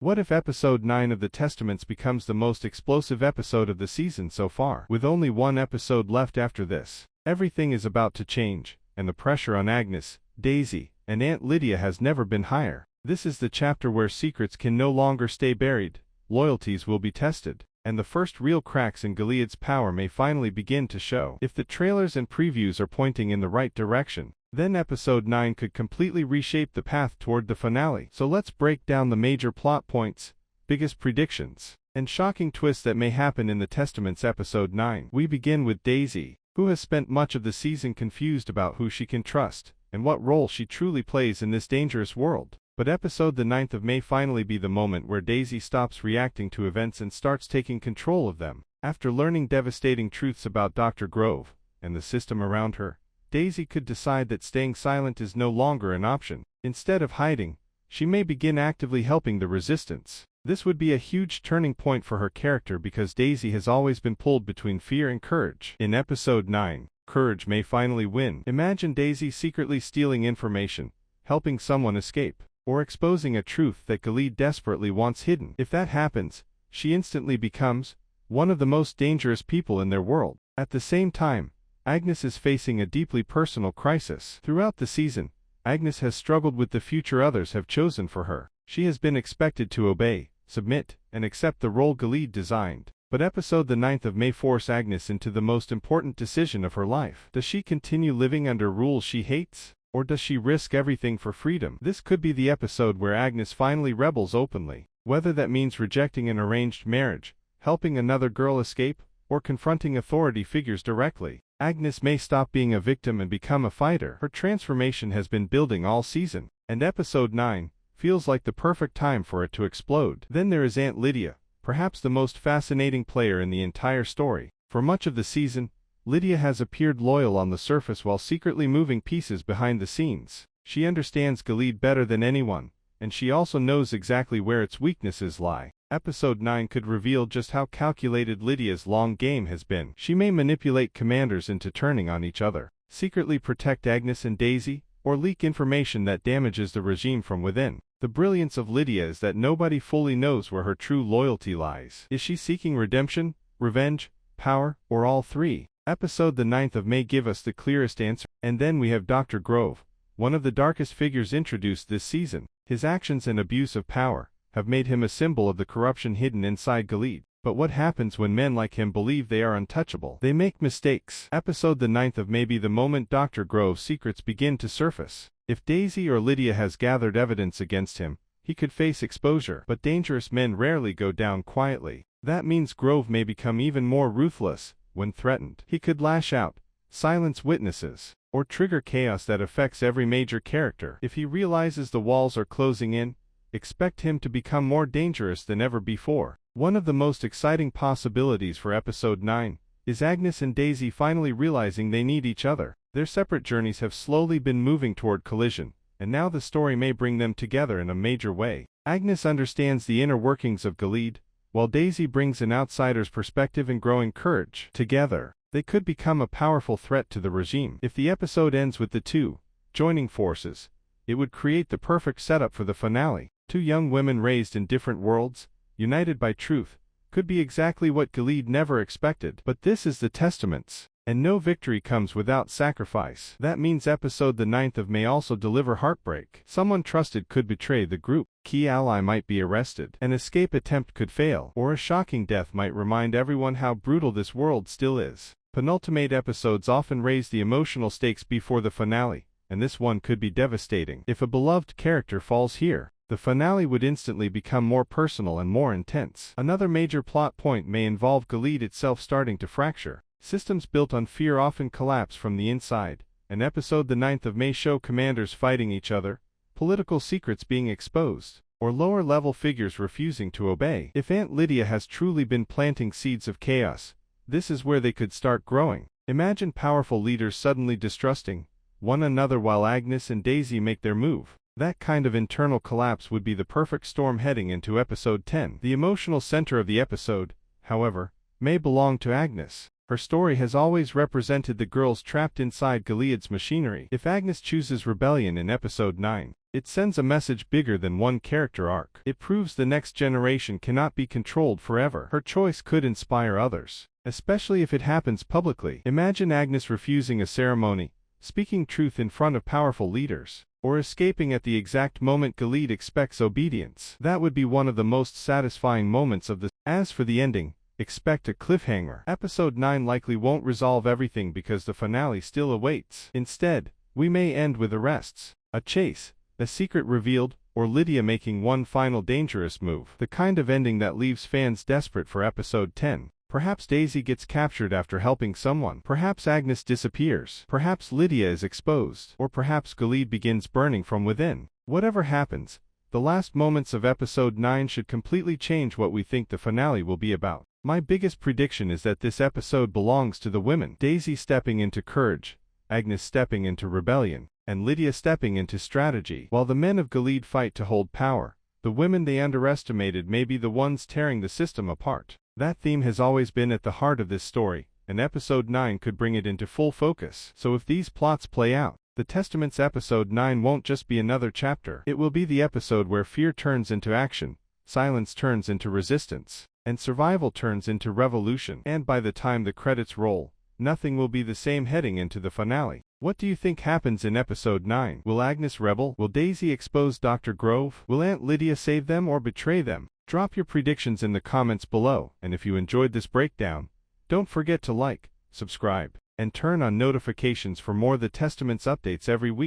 What if episode 9 of the Testaments becomes the most explosive episode of the season so far? With only one episode left after this, everything is about to change, and the pressure on Agnes, Daisy, and Aunt Lydia has never been higher. This is the chapter where secrets can no longer stay buried, loyalties will be tested, and the first real cracks in Gilead's power may finally begin to show. If the trailers and previews are pointing in the right direction, then episode 9 could completely reshape the path toward the finale. So let's break down the major plot points, biggest predictions, and shocking twists that may happen in the Testaments episode 9. We begin with Daisy, who has spent much of the season confused about who she can trust, and what role she truly plays in this dangerous world. But episode the 9th of may finally be the moment where Daisy stops reacting to events and starts taking control of them. After learning devastating truths about Dr. Grove, and the system around her, Daisy could decide that staying silent is no longer an option. Instead of hiding, she may begin actively helping the resistance. This would be a huge turning point for her character because Daisy has always been pulled between fear and courage. In episode 9, courage may finally win. Imagine Daisy secretly stealing information, helping someone escape, or exposing a truth that Gilead desperately wants hidden. If that happens, she instantly becomes one of the most dangerous people in their world. At the same time, Agnes is facing a deeply personal crisis. Throughout the season, Agnes has struggled with the future others have chosen for her. She has been expected to obey, submit, and accept the role Gilead designed. But episode the 9th of may force Agnes into the most important decision of her life. Does she continue living under rules she hates? Or does she risk everything for freedom? This could be the episode where Agnes finally rebels openly. Whether that means rejecting an arranged marriage, helping another girl escape, or confronting authority figures directly, Agnes may stop being a victim and become a fighter. Her transformation has been building all season, and episode 9 feels like the perfect time for it to explode. Then there is Aunt Lydia, perhaps the most fascinating player in the entire story. For much of the season, Lydia has appeared loyal on the surface while secretly moving pieces behind the scenes. She understands Gilead better than anyone, and she also knows exactly where its weaknesses lie. Episode 9 could reveal just how calculated Lydia's long game has been. She may manipulate commanders into turning on each other, secretly protect Agnes and Daisy, or leak information that damages the regime from within. The brilliance of Lydia is that nobody fully knows where her true loyalty lies. Is she seeking redemption, revenge, power, or all three? Episode the 9th of may give us the clearest answer. And then we have Dr. Grove, one of the darkest figures introduced this season. His actions and abuse of power have made him a symbol of the corruption hidden inside Gilead. But what happens when men like him believe they are untouchable? They make mistakes. Episode the 9th of may be the moment Dr. Grove's secrets begin to surface. If Daisy or Lydia has gathered evidence against him, he could face exposure. But dangerous men rarely go down quietly. That means Grove may become even more ruthless. When threatened, he could lash out, silence witnesses, or trigger chaos that affects every major character. If he realizes the walls are closing in, expect him to become more dangerous than ever before. One of the most exciting possibilities for episode 9 is Agnes and Daisy finally realizing they need each other. Their separate journeys have slowly been moving toward collision, and now the story may bring them together in a major way. Agnes understands the inner workings of Gilead, while Daisy brings an outsider's perspective and growing courage. Together, they could become a powerful threat to the regime. If the episode ends with the two joining forces, it would create the perfect setup for the finale. Two young women raised in different worlds, united by truth, could be exactly what Gilead never expected. But this is the Testaments, and no victory comes without sacrifice. That means episode the 9th of may also deliver heartbreak. Someone trusted could betray the group, key ally might be arrested, an escape attempt could fail, or a shocking death might remind everyone how brutal this world still is. Penultimate episodes often raise the emotional stakes before the finale, and this one could be devastating. If a beloved character falls here, the finale would instantly become more personal and more intense. Another major plot point may involve Gilead itself starting to fracture. Systems built on fear often collapse from the inside, and episode the 9th of may show commanders fighting each other, political secrets being exposed, or lower-level figures refusing to obey. If Aunt Lydia has truly been planting seeds of chaos, this is where they could start growing. Imagine powerful leaders suddenly distrusting one another while Agnes and Daisy make their move. That kind of internal collapse would be the perfect storm heading into episode 10. The emotional center of the episode, however, may belong to Agnes. Her story has always represented the girls trapped inside Gilead's machinery. If Agnes chooses rebellion in episode 9, It sends a message bigger than one character arc. It proves the next generation cannot be controlled forever. Her choice could inspire others, especially if it happens publicly. Imagine Agnes refusing a ceremony, speaking truth in front of powerful leaders, or escaping at the exact moment Gilead expects obedience. That would be one of the most satisfying moments of the. As for the ending, expect a cliffhanger. Episode 9 likely won't resolve everything because the finale still awaits. Instead, we may end with arrests, a chase, a secret revealed, or Lydia making one final dangerous move. The kind of ending that leaves fans desperate for episode 10. Perhaps Daisy gets captured after helping someone. Perhaps Agnes disappears. Perhaps Lydia is exposed. Or perhaps Gilead begins burning from within. Whatever happens, the last moments of episode 9 should completely change what we think the finale will be about. My biggest prediction is that this episode belongs to the women. Daisy stepping into courage, Agnes stepping into rebellion, and Lydia stepping into strategy. While the men of Gilead fight to hold power, the women they underestimated may be the ones tearing the system apart. That theme has always been at the heart of this story, and episode 9 could bring it into full focus. So if these plots play out, the Testament's episode 9 won't just be another chapter. It will be the episode where fear turns into action, silence turns into resistance, and survival turns into revolution. And by the time the credits roll, nothing will be the same heading into the finale. What do you think happens in episode 9? Will Agnes rebel? Will Daisy expose Dr. Grove? Will Aunt Lydia save them or betray them? Drop your predictions in the comments below, and if you enjoyed this breakdown, don't forget to like, subscribe, and turn on notifications for more The Testament's updates every week.